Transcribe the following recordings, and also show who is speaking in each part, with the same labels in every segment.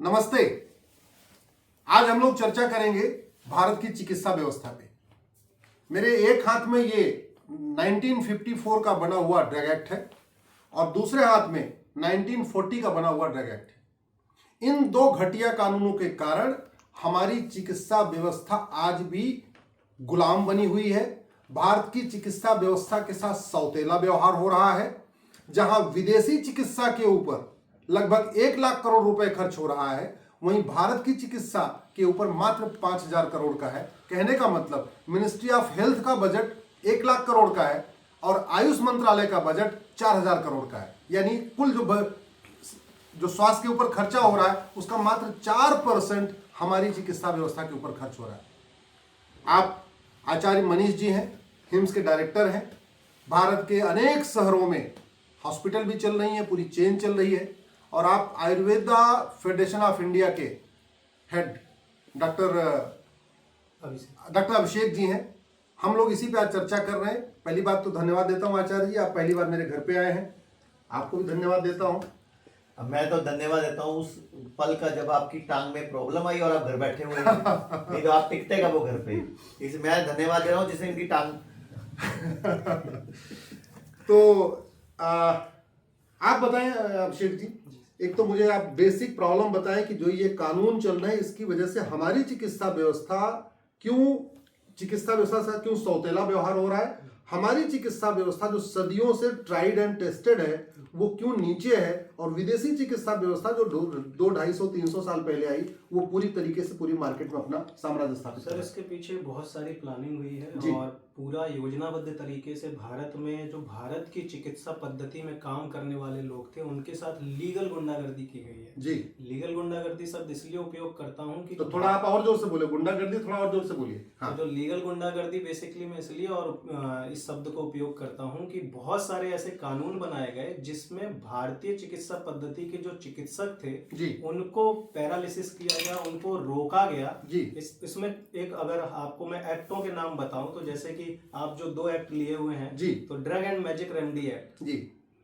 Speaker 1: नमस्ते। आज हम लोग चर्चा करेंगे भारत की चिकित्सा व्यवस्था पे। मेरे एक हाथ में ये 1954 का बना हुआ ड्रग एक्ट है और दूसरे हाथ में 1940 का बना हुआ ड्रग एक्ट है। इन दो घटिया कानूनों के कारण हमारी चिकित्सा व्यवस्था आज भी गुलाम बनी हुई है। भारत की चिकित्सा व्यवस्था के साथ सौतेला व्यवहार हो रहा है, जहां विदेशी चिकित्सा के ऊपर लगभग 1 लाख करोड़ रुपए खर्च हो रहा है, वहीं भारत की चिकित्सा के ऊपर मात्र 5,000 करोड़ का है। कहने का मतलब मिनिस्ट्री ऑफ हेल्थ का बजट 1 लाख करोड़ का है और आयुष मंत्रालय का बजट 4,000 करोड़ का है। यानी कुल जो स्वास्थ्य के ऊपर खर्चा हो रहा है उसका मात्र 4% हमारी चिकित्सा व्यवस्था के ऊपर खर्च हो रहा है। आप आचार्य मनीष जी हैं, हिम्स के डायरेक्टर हैं। भारत के अनेक शहरों में हॉस्पिटल भी चल रही है, पूरी चेन चल रही है। और आप आयुर्वेदा फेडरेशन ऑफ इंडिया के हेड डॉक्टर अभिषेक जी हैं। हम लोग इसी पे आज चर्चा कर रहे हैं। पहली बात तो धन्यवाद देता हूं आचार्य जी, आप पहली बार मेरे घर पे आए हैं, आपको भी धन्यवाद देता हूं।
Speaker 2: मैं तो धन्यवाद देता हूँ उस पल का जब आपकी टांग में प्रॉब्लम आई और आप घर बैठे हुए हैं। नहीं तो आप टिकते कब वो घर पे। इस मैं धन्यवाद दे रहा हूँ जिसने इनकी टांग
Speaker 1: तो आप बताएं अभिषेक जी, एक तो मुझे आप बेसिक प्रॉब्लम बताएं कि जो ये कानून चल रहे हैं इसकी वजह से हमारी चिकित्सा व्यवस्था से क्यों सौतेला व्यवहार हो रहा है। हमारी चिकित्सा व्यवस्था जो सदियों से ट्राइड एंड टेस्टेड है वो क्यों नीचे है, और विदेशी चिकित्सा व्यवस्था जो 200-250-300 साल पहले आई वो पूरी तरीके से पूरी मार्केट में अपना साम्राज्य स्थापित।
Speaker 3: सर, इसके पीछे बहुत सारी प्लानिंग हुई है और पूरा योजनाबद्ध तरीके से भारत में जो भारत की चिकित्सा पद्धति में काम करने वाले लोग थे उनके साथ लीगल गुंडागर्दी की गई है।
Speaker 1: जी,
Speaker 3: लीगल गुंडागर्दी शब्द इसलिए उपयोग करता हूँ कि
Speaker 1: तो थोड़ा आप और जोर से बोले, गुंडागर्दी थोड़ा और जोर से बोलिए। हाँ।
Speaker 3: तो जो लीगल गुंडागर्दी बेसिकली मैं इसलिए और इस शब्द को उपयोग करता हूँ कि बहुत सारे ऐसे कानून बनाए गए जिसमें भारतीय चिकित्सा पद्धति के जो चिकित्सक थे
Speaker 1: जी,
Speaker 3: उनको पैरालिसिस किया गया, उनको रोका गया
Speaker 1: जी।
Speaker 3: इसमें एक अगर आपको मैं एक्टों के नाम बताऊं तो जैसे कि आप जो 2 एक्ट लिए हुए हैं
Speaker 1: जी,
Speaker 3: तो drug and magic remedy act
Speaker 1: जी,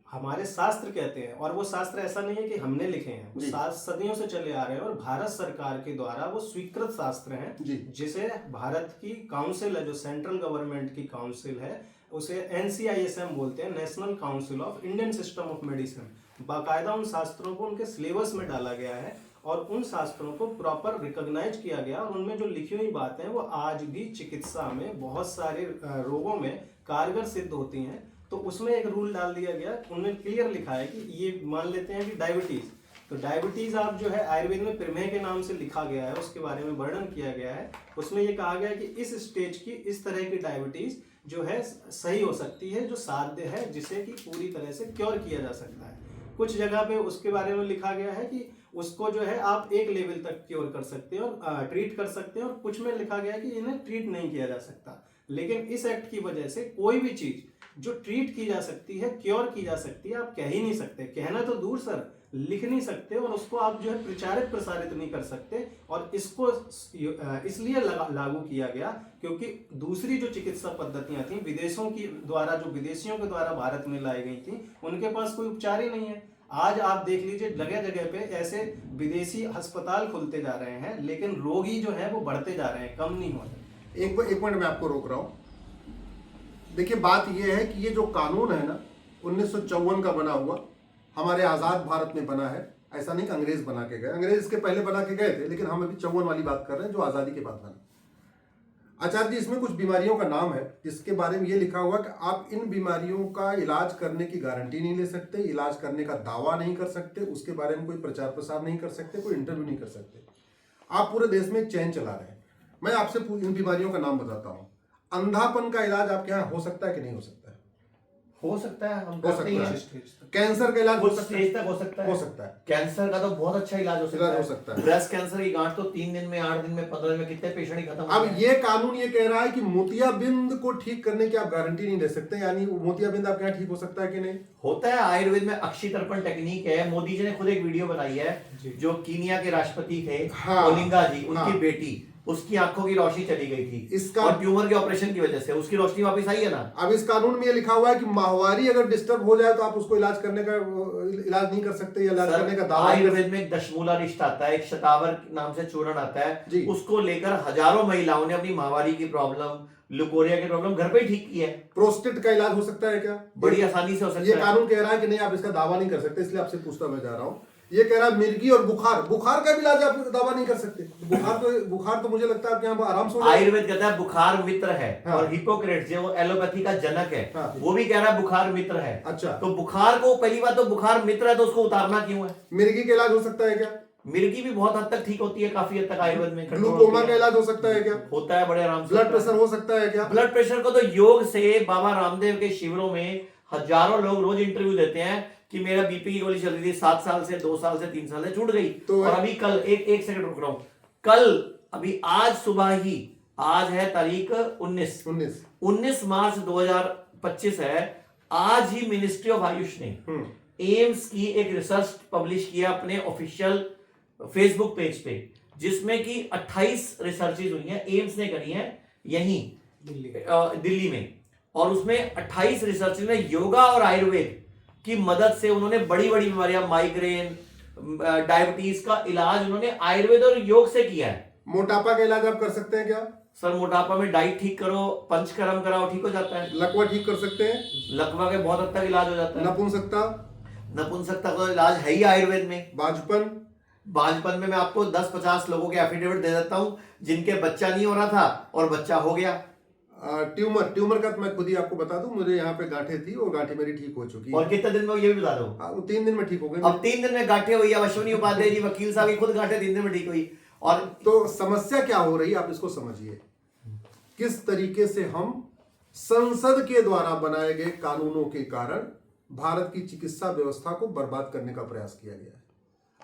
Speaker 3: हमारे शास्त्र कहते हैं, और वो शास्त्र ऐसा नहीं है कि हमने लिखे हैं, वो सदियों से चले आ रहे हैं और भारत सरकार के द्वारा वो स्वीकृत शास्त्र हैं, जिसे भारत की काउंसिल है, जो सेंट्रल गवर्नमेंट की काउंसिल है, उसे NCISM बोलते हैं, national council of Indian system of medicine. बाकायदा उन शास्त्रों को उनके सिलेबस में डाला गया है और उन शास्त्रों को प्रॉपर रिकॉग्नाइज किया गया और उनमें जो लिखी हुई बातें वो आज भी चिकित्सा में बहुत सारे रोगों में कारगर सिद्ध होती हैं। तो उसमें एक रूल डाल दिया गया, उन्होंने क्लियर लिखा है कि ये मान लेते हैं कि डायबिटीज, तो डायबिटीज आप जो है आयुर्वेद में प्रमेह के नाम से लिखा गया है, उसके बारे में वर्णन किया गया है। उसमें ये कहा गया है कि इस स्टेज की इस तरह की डायबिटीज जो है सही हो सकती है, जो साध्य है, जिसे कि पूरी तरह से क्योर किया जा सकता है। कुछ जगह पे उसके बारे में लिखा गया है कि उसको जो है आप एक लेवल तक क्योर कर सकते हैं और ट्रीट कर सकते हैं, और कुछ में लिखा गया है कि इन्हें ट्रीट नहीं किया जा सकता। लेकिन इस एक्ट की वजह से कोई भी चीज जो ट्रीट की जा सकती है, क्योर की जा सकती है, आप कह ही नहीं सकते। कहना तो दूर सर, लिख नहीं सकते, और उसको आप जो है प्रचारित प्रसारित नहीं कर सकते। और इसको इसलिए लागू किया गया क्योंकि दूसरी जो चिकित्सा पद्धतियां थी विदेशियों के द्वारा भारत में लाई गई थी, उनके पास कोई उपचार ही नहीं है। आज आप देख लीजिए जगह जगह पे ऐसे विदेशी अस्पताल खुलते जा रहे हैं, लेकिन रोगी जो है वो बढ़ते जा रहे हैं, कम नहीं हो रहे।
Speaker 1: एक मिनट मैं आपको रोक रहा हूं। देखिए, बात यह है कि ये जो कानून है ना 1954 का बना हुआ, हमारे आज़ाद भारत में बना है। ऐसा नहीं कि अंग्रेज बना के गए, अंग्रेज इसके पहले बना के गए थे, लेकिन हम अभी 54 वाली बात कर रहे हैं जो आज़ादी के बाद बना। आचार्य जी, इसमें कुछ बीमारियों का नाम है जिसके बारे में ये लिखा हुआ कि आप इन बीमारियों का इलाज करने की गारंटी नहीं ले सकते, इलाज करने का दावा नहीं कर सकते, उसके बारे में कोई प्रचार प्रसार नहीं कर सकते, कोई इंटरव्यू नहीं कर सकते। आप पूरे देश में एक चैन चला रहे हैं। मैं आपसे इन बीमारियों का नाम बताता हूँ। अंधापन का इलाज आपके यहाँ हो सकता है कि नहीं हो सकता है?
Speaker 2: हो सकता है, हम
Speaker 1: हो सकता है। कैंसर का इलाज
Speaker 2: हो सकता है,
Speaker 1: हो सकता है।
Speaker 2: कैंसर का तो बहुत अच्छा इलाज हो सकता है। ब्रेस्ट कैंसर की गांठ तो 3 दिन में, 8 दिन में, 15 दिन में कितने पेशेंट ही खत्म।
Speaker 1: अब ये कानून ये कह रहा है कि मोतियाबिंद को ठीक करने की आप गारंटी नहीं दे सकते, यानी मोतियाबिंद आपके यहाँ ठीक हो सकता है कि नहीं?
Speaker 2: होता है। आयुर्वेद में अक्षी तर्पण टेक्निक है। मोदी जी ने खुद एक वीडियो बनाई है, जो कीनिया के राष्ट्रपति थे ओलिंगा जी, उनकी बेटी, उसकी आंखों की रोशनी चली गई थी इसका और ट्यूमर के ऑपरेशन की वजह से उसकी रोशनी वापस आई है ना।
Speaker 1: अब इस कानून में ये लिखा हुआ है कि माहवारी अगर डिस्टर्ब हो जाए तो आप उसको इलाज करने का इलाज नहीं कर सकते या इलाज करने का दावा?
Speaker 2: आयुर्वेद में एक दशमूला रिश्ता आता है, एक शतावर नाम से चूर्ण आता है, उसको लेकर हजारों महिलाओं ने अपनी माहवारी की प्रॉब्लम, लुकोरिया की प्रॉब्लम घर पे ही ठीक की है।
Speaker 1: प्रोस्टेट का इलाज हो सकता है क्या?
Speaker 2: बड़ी आसानी से हो सकता है।
Speaker 1: ये कानून कह रहा है कि नहीं, आप इसका दावा नहीं कर सकते, इसलिए आपसे पूछता मैं जा रहा हूँ। ये कह रहा है मिर्गी और बुखार का भी इलाज आप दावा नहीं कर सकते। बुखार तो मुझे लगता है आप यहाँ आराम से।
Speaker 2: आयुर्वेद कहता है बुखार मित्र है। हाँ। और हिपोक्रेट्स जो एलोपैथी का जनक है, हाँ। वो भी कह रहा है बुखार मित्र है।
Speaker 1: अच्छा,
Speaker 2: तो बुखार को, पहली बात तो बुखार मित्र है तो उसको उतारना क्यों है?
Speaker 1: मिर्गी का इलाज हो सकता है क्या?
Speaker 2: मिर्गी भी बहुत हद तक ठीक होती है, काफी हद तक आयुर्वेद में।
Speaker 1: ग्लूकोमा का इलाज हो सकता है क्या?
Speaker 2: होता है बड़े आराम से।
Speaker 1: ब्लड प्रेशर हो सकता है क्या?
Speaker 2: ब्लड प्रेशर को तो योग से बाबा रामदेव के शिविरों में हजारों लोग रोज इंटरव्यू देते हैं कि मेरा बीपी की गोली चल रही थी 7 साल से, 2 साल से, 3 साल से, छूट गई। तो और अभी कल एक सेकंड रुक रहा हूं, कल अभी आज सुबह ही, आज है तारीख 19 मार्च 2025 है, आज ही मिनिस्ट्री ऑफ आयुष ने एम्स की एक रिसर्च पब्लिश किया अपने ऑफिशियल फेसबुक पेज पे, जिसमें कि 28 रिसर्चेज हुई हैं, एम्स ने करी हैं यहीं दिल्ली में, और उसमें 28 रिसर्च में योगा और आयुर्वेद की मदद से उन्होंने बड़ी बड़ी बीमारियां, माइग्रेन, डायबिटीज का इलाज उन्होंने आयुर्वेद और योग से किया है।
Speaker 1: मोटापा का इलाज आप कर सकते हैं क्या?
Speaker 2: सर मोटापा में डाइट ठीक करो, पंचकर्म कराओ, ठीक हो जाता है।
Speaker 1: लकवा ठीक कर सकते हैं?
Speaker 2: लकवा के बहुत हद तक इलाज हो जाता है।
Speaker 1: नपुंसकता
Speaker 2: का इलाज है ही आयुर्वेद में। बांझपन में मैं आपको 10-50 लोगों के एफिडेविट दे देता हूं जिनके बच्चा नहीं हो रहा था और बच्चा हो गया।
Speaker 1: ट्यूमर का तो मैं खुद ही आपको बता दूं, मुझे यहाँ पे गांठें थी और गांठें मेरी ठीक हो चुकी है।
Speaker 2: और कितने दिन में? ये भी बता दो।
Speaker 1: 3 दिन में ठीक हो गई।
Speaker 2: अब 3 दिन में गांठें हुई। अब अश्विनी उपाध्याय जी वकील साहब की खुद गांठें 3 दिन में ठीक हुई। और
Speaker 1: तो समस्या क्या हो रही है, आप इसको समझिए। किस तरीके से हम संसद के द्वारा बनाए गए कानूनों के कारण भारत की चिकित्सा व्यवस्था को बर्बाद करने का प्रयास किया गया है।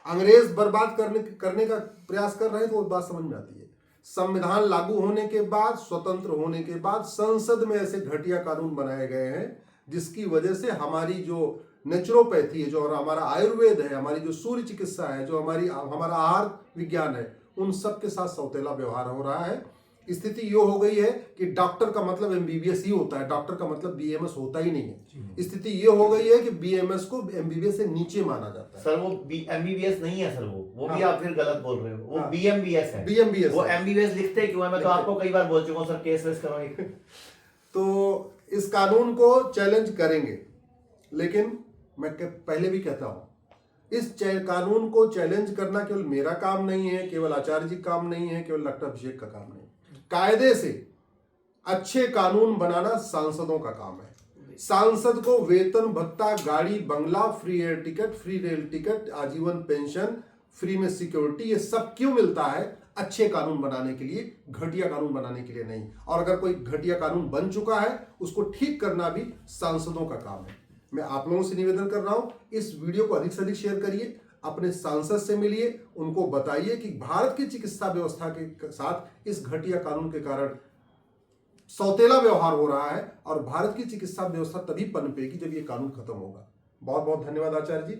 Speaker 1: अंग्रेज बर्बाद करने का प्रयास कर रहे हैं तो बात समझ में आती है। संविधान लागू होने के बाद, स्वतंत्र होने के बाद संसद में ऐसे घटिया कानून बनाए गए हैं जिसकी वजह से हमारी जो नेचुरोपैथी है, जो हमारा आयुर्वेद है, हमारी जो सूर्य चिकित्सा है, जो हमारा आहार विज्ञान है, उन सब के साथ सौतेला व्यवहार हो रहा है। स्थिति ये हो गई है कि डॉक्टर का मतलब एमबीबीएस ही होता है, डॉक्टर का मतलब बीएमएस होता ही नहीं है। स्थिति ये हो गई है कि बीएमएस को एमबीबीएस से नीचे माना जाता है।
Speaker 2: सर वो एमबीबीएस नहीं है सर, वो भी आप फिर गलत बोल रहे हो। वो बीएमबीएस है।
Speaker 1: बीएमबीएस
Speaker 2: वो एमबीबीएस लिखते क्यों है? मैं तो आपको कई बार बोल चुका हूं सर, केस वेस करो।
Speaker 1: तो इस कानून को चैलेंज करेंगे, लेकिन मैं पहले भी कहता हूं, इस कानून को चैलेंज करना केवल मेरा काम नहीं है, केवल आचार्य जी का काम नहीं है, केवल डॉक्टर अभिषेक का काम नहीं है। कायदे से अच्छे कानून बनाना सांसदों का काम है। सांसद को वेतन भत्ता, गाड़ी बंगला, free air ticket, free rail ticket, आजीवन पेंशन, फ्री में सिक्योरिटी, ये सब क्यों मिलता है? अच्छे कानून बनाने के लिए, घटिया कानून बनाने के लिए नहीं। और अगर कोई घटिया कानून बन चुका है उसको ठीक करना भी सांसदों का काम है। मैं आप लोगों से निवेदन कर रहा हूं, इस वीडियो को अधिक से अधिक शेयर करिए, अपने सांसद से मिलिए, उनको बताइए कि भारत की चिकित्सा व्यवस्था के साथ इस घटिया कानून के कारण सौतेला व्यवहार हो रहा है और भारत की चिकित्सा व्यवस्था तभी पनपेगी जब ये कानून खत्म होगा। बहुत बहुत धन्यवाद आचार्य जी।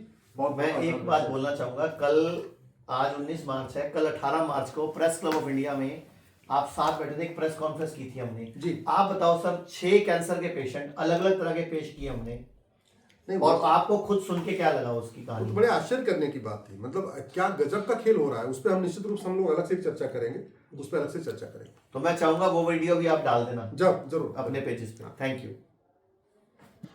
Speaker 2: मैं एक बात बोलना चाहूंगा, कल आज 19 मार्च है, कल 18 मार्च को प्रेस क्लब ऑफ इंडिया में आप साथ बैठे थे, एक प्रेस कॉन्फ्रेंस की थी हमने जी। आप बताओ सर, 6 कैंसर के पेशेंट अलग अलग तरह के पेश किए हमने, नहीं, और आपको खुद सुन के क्या लगा उसकी कहानी?
Speaker 1: बड़े आश्चर्य करने की बात थी। मतलब क्या गजब का खेल हो रहा है। उस पर हम निश्चित रूप से हम लोग अलग से चर्चा करेंगे, उस पर अलग से चर्चा करेंगे।
Speaker 2: तो मैं चाहूंगा वो वीडियो भी आप डाल देना
Speaker 1: जरूर
Speaker 2: अपने पेजेस पे। Thank you.